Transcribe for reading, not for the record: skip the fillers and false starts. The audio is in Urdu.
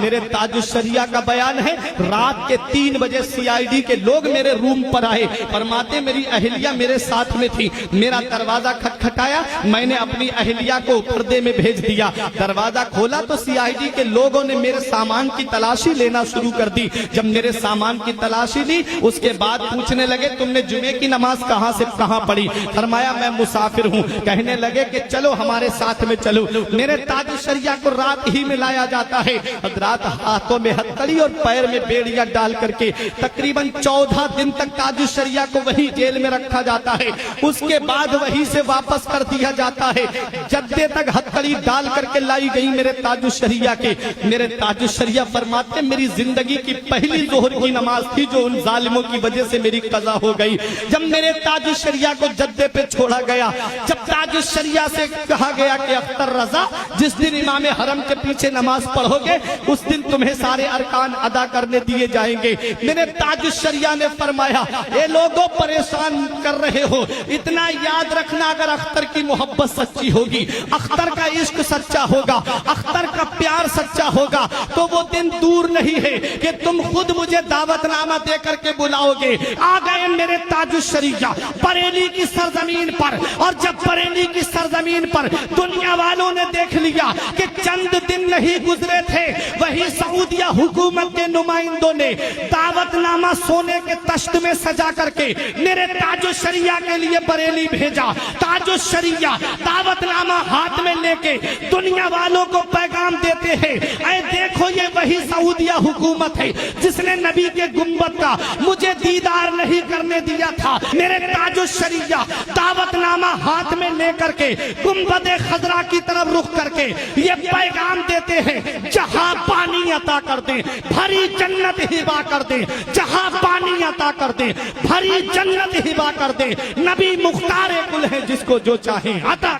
میرے تاج الشریعہ کا بیان ہے، رات کے 3 بجے CID کے لوگ میرے روم پر آئے، فرماتے میری اہلیہ میرے ساتھ میں تھی، میرا دروازہ کھٹکھٹایا، میں نے اپنی اہلیہ کو پردے میں بھیج دیا، دروازہ کھولا تو CID کے لوگوں نے میرے سامان کی تلاشی لینا شروع کر دی۔ جب میرے سامان کی تلاشی لی اس کے بعد پوچھنے لگے تم نے جمعے کی نماز کہاں سے کہاں پڑھی؟ فرمایا میں مسافر ہوں۔ کہنے لگے کہ چلو ہمارے ساتھ میں چلو۔ میرے تاج الشریعہ کو رات ہی میں لایا جاتا ہے، حضرات ہاتھوں میں ہتھکڑی اور پیر میں بیڑیاں ڈال کر کے تقریباً 14 دن تک تاج الشریعہ کو وہی جیل میں رکھا جاتا ہے، اس کے بعد وہی سے واپس کر دیا جاتا ہے۔ جدے تک ہتھکڑی ڈال کر کے لائی گئی میرے تاج الشریعہ کے۔ میرے تاج الشریعہ فرماتے میری زندگی کی پہلی ظہر کی نماز تھی جو ان ظالموں کی وجہ سے میری قضا ہو گئی۔ جب میرے تاج الشریعہ کو جدے پہ چھوڑا گیا، جب تاج الشریعہ سے کہا گیا کہ اختر رضا جس دن امام حرم کے پیچھے نماز پڑھو گے اس دن تمہیں سارے ارکان ادا کرنے دیے جائیں گے، میرے تاج الشریعہ نے فرمایا اے لوگوں پریشان کر رہے ہو، اتنا یاد رکھنا اگر اختر کی محبت سچی ہوگی، اختر کا عشق سچا ہوگا، اختر کا پیار سچا ہوگا تو وہ دن دور نہیں ہے کہ تم خود مجھے دعوت نامہ دے کر کے بلاؤ گے۔ آ گئے میرے تاج الشریعہ بریلی کی سرزمین پر، اور جب بریلی کی سرزمین پر دنیا والوں نے دیکھ لیا کہ چند دن نہیں گزرے تھے وہی سعودیہ حکومت کے نمائندوں نے دعوت نامہ سونے کے تشت میں سجا کر کے میرے تاج الشریعہ کے لیے بریلی بھیجا۔ تاج الشریعہ دعوت نامہ ہاتھ میں لے کے دنیا والوں کو پیغام دیتے ہیں اے دیکھو یہ وہی سعودیہ حکومت ہے جس نے نبی کے گنبد کا مجھے دیدار نہیں کرنے دیا تھا۔ میرے تاج الشریعہ دعوت نامہ ہاتھ میں لے کر کے گنبد خضرا کی طرف رخ کر کے یہ پیغام دیتے ہیں جہاں پانی عطا کر دیں بھری جنت ہبا کر دیں، جہاں پانی عطا کر دیں بھری جنت ہبا کر دیں، نبی مختار کل ہے جس کو جو چاہیں عطا